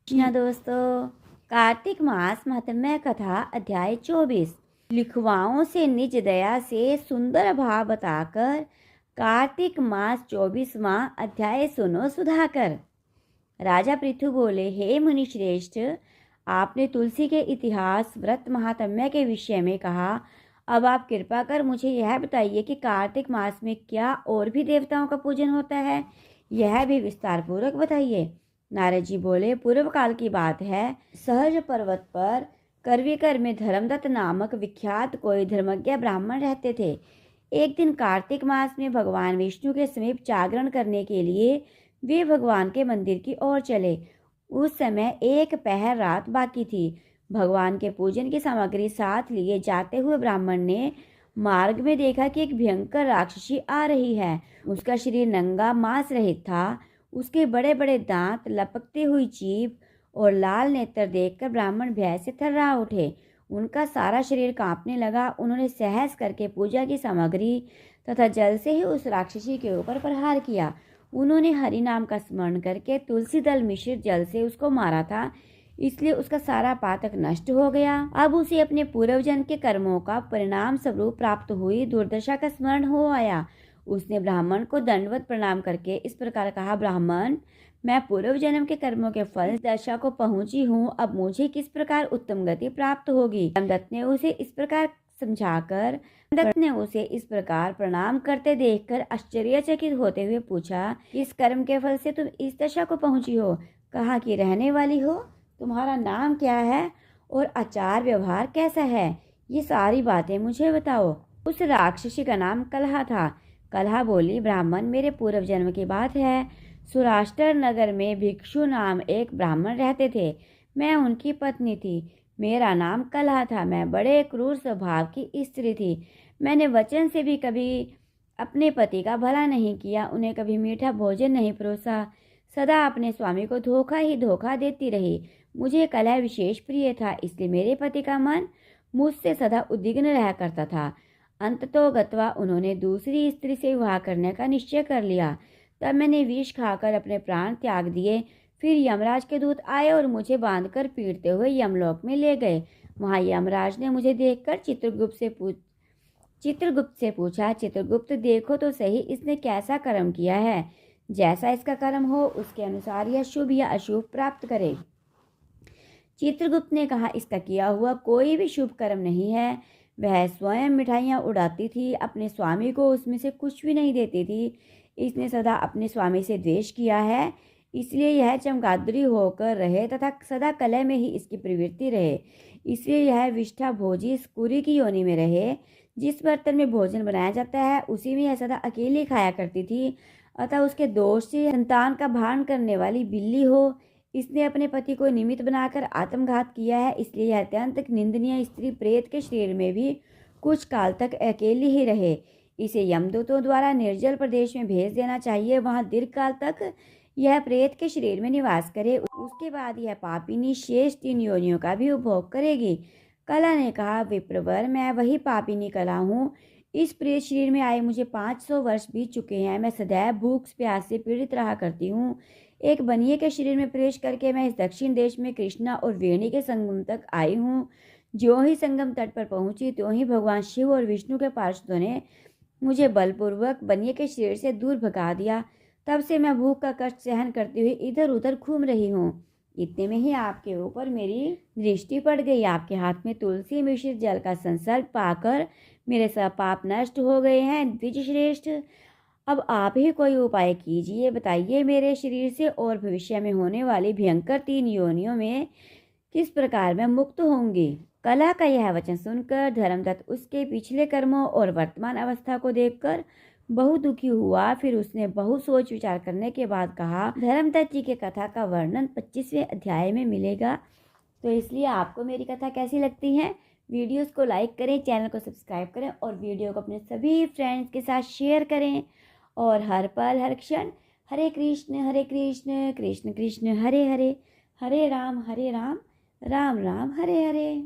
कृष्णा दोस्तों, कार्तिक मास महात्म्य कथा अध्याय 24। लिखवाओं से निज दया से सुंदर भाव बताकर कार्तिक मास 24वां अध्याय सुनो सुधाकर। राजा पृथु बोले, हे मुनि श्रेष्ठ, आपने तुलसी के इतिहास व्रत महात्म्य के विषय में कहा। अब आप कृपा कर मुझे यह बताइए कि कार्तिक मास में क्या और भी देवताओं का पूजन होता है, यह भी विस्तार पूर्वक बताइए। नारद जी बोले, पूर्व काल की बात है, सहज पर्वत पर करवीकर में धर्मदत्त नामक विख्यात कोई धर्मज्ञ ब्राह्मण रहते थे। एक दिन कार्तिक मास में भगवान विष्णु के समीप जागरण करने के लिए वे भगवान के मंदिर की ओर चले। उस समय एक पहर रात बाकी थी। भगवान के पूजन की सामग्री साथ लिए जाते हुए ब्राह्मण ने मार्ग में देखा कि एक भयंकर राक्षसी आ रही है। उसका शरीर नंगा मांस रहित था। उसके बड़े बड़े दांत, लपकती हुई जीभ और लाल नेत्र देखकर ब्राह्मण भय से थर्रा उठे। उनका सारा शरीर कांपने लगा। उन्होंने सहस करके पूजा की सामग्री तथा जल से ही उस राक्षसी के ऊपर प्रहार किया। उन्होंने हरि नाम का स्मरण करके तुलसी दल मिश्रित जल से उसको मारा था, इसलिए उसका सारा पातक नष्ट हो गया। अब उसे अपने पूर्वजन्म के कर्मों का परिणाम स्वरूप प्राप्त हुई दुर्दशा का स्मरण हो आया। उसने ब्राह्मण को दंडवत प्रणाम करके इस प्रकार कहा, ब्राह्मण, मैं पूर्व जन्म के कर्मों के फल दशा को पहुंची हूँ। अब मुझे किस प्रकार उत्तम गति प्राप्त होगी। दत्त ने उसे इस प्रकार समझाकर दत्त ने उसे इस प्रकार प्रणाम करते देखकर आश्चर्यचकित होते हुए पूछा, किस कर्म के फल से तुम इस दशा को पहुंची हो, कहाँ की रहने वाली हो, तुम्हारा नाम क्या है और आचार व्यवहार कैसा है, ये सारी बातें मुझे बताओ। उस राक्षसी का नाम कलहा था। कलहा बोली, ब्राह्मण, मेरे पूर्व जन्म की बात है। सुराष्ट्र नगर में भिक्षु नाम एक ब्राह्मण रहते थे। मैं उनकी पत्नी थी। मेरा नाम कलहा था। मैं बड़े क्रूर स्वभाव की स्त्री थी। मैंने वचन से भी कभी अपने पति का भला नहीं किया, उन्हें कभी मीठा भोजन नहीं परोसा, सदा अपने स्वामी को धोखा ही धोखा देती रही। मुझे कलह विशेष प्रिय था, इसलिए मेरे पति का मन मुझसे सदा उद्विग्न रहा करता था। अंततोगत्वा उन्होंने दूसरी स्त्री से विवाह करने का निश्चय कर लिया। तब मैंने विष खाकर अपने प्राण त्याग दिए। फिर यमराज के दूत आए और मुझे बांधकर पीटते हुए यमलोक में ले गए। वहां यमराज ने मुझे देखकर चित्रगुप्त से पूछा, चित्रगुप्त, देखो तो सही इसने कैसा कर्म किया है। जैसा इसका कर्म हो उसके अनुसार यह शुभ या अशुभ प्राप्त करे। चित्रगुप्त ने कहा, इसका किया हुआ कोई भी शुभ कर्म नहीं है। वह स्वयं मिठाइयाँ उड़ाती थी, अपने स्वामी को उसमें से कुछ भी नहीं देती थी। इसने सदा अपने स्वामी से द्वेष किया है, इसलिए यह चमगादड़ी होकर रहे तथा सदा कलह में ही इसकी प्रवृत्ति रहे। इसलिए यह विष्ठा भोजी स्कूरी की योनि में रहे। जिस बर्तन में भोजन बनाया जाता है उसी में यह सदा अकेली खाया करती थी। अतः उसके दोष से संतान का भान करने वाली बिल्ली हो। इसने अपने पति को निमित्त बनाकर आत्मघात किया है, इसलिए यह अत्यंत निंदनीय स्त्री प्रेत के शरीर में भी कुछ काल तक अकेली ही रहे। इसे यमदूतों द्वारा निर्जल प्रदेश में भेज देना चाहिए। वहां दीर्घ काल तक यह प्रेत के शरीर में निवास करे। उसके बाद यह पापिनी शेष 3 योनियों का भी उपभोग करेगी। कला ने कहा, विप्रवर, मैं वही पापिनी कला हूँ। इस प्रेत शरीर में आए मुझे 500 वर्ष बीत चुके हैं। मैं सदैव भूख प्यास से पीड़ित रहा करती हूँ। एक बनिए के शरीर में प्रवेश करके मैं इस दक्षिण देश में कृष्णा और वेणी के संगम तक आई हूँ। ज्यों ही संगम तट पर पहुंची त्यों ही भगवान शिव और विष्णु के पार्षदों ने मुझे बलपूर्वक बनिए के शरीर से दूर भगा दिया। तब से मैं भूख का कष्ट सहन करते हुए इधर उधर घूम रही हूँ। इतने में ही आपके ऊपर मेरी दृष्टि पड़ गई। आपके हाथ में तुलसी मिश्रित जल का संसर्ग पाकर मेरे सब पाप नष्ट हो गए हैं। द्विज श्रेष्ठ, अब आप ही कोई उपाय कीजिए। बताइए, मेरे शरीर से और भविष्य में होने वाली भयंकर 3 योनियों में किस प्रकार मैं मुक्त होंगी। कला का यह वचन सुनकर धर्मदत्त उसके पिछले कर्मों और वर्तमान अवस्था को देखकर बहुत दुखी हुआ। फिर उसने बहुत सोच विचार करने के बाद कहा, धर्मदत्त जी के कथा का वर्णन 25वें अध्याय में मिलेगा। तो इसलिए आपको मेरी कथा कैसी लगती है, वीडियोस को लाइक करें, चैनल को सब्सक्राइब करें और वीडियो को अपने सभी फ्रेंड्स के साथ शेयर करें। और हर पल हर क्षण हरे कृष्ण कृष्ण कृष्ण हरे हरे, हरे राम राम राम हरे हरे।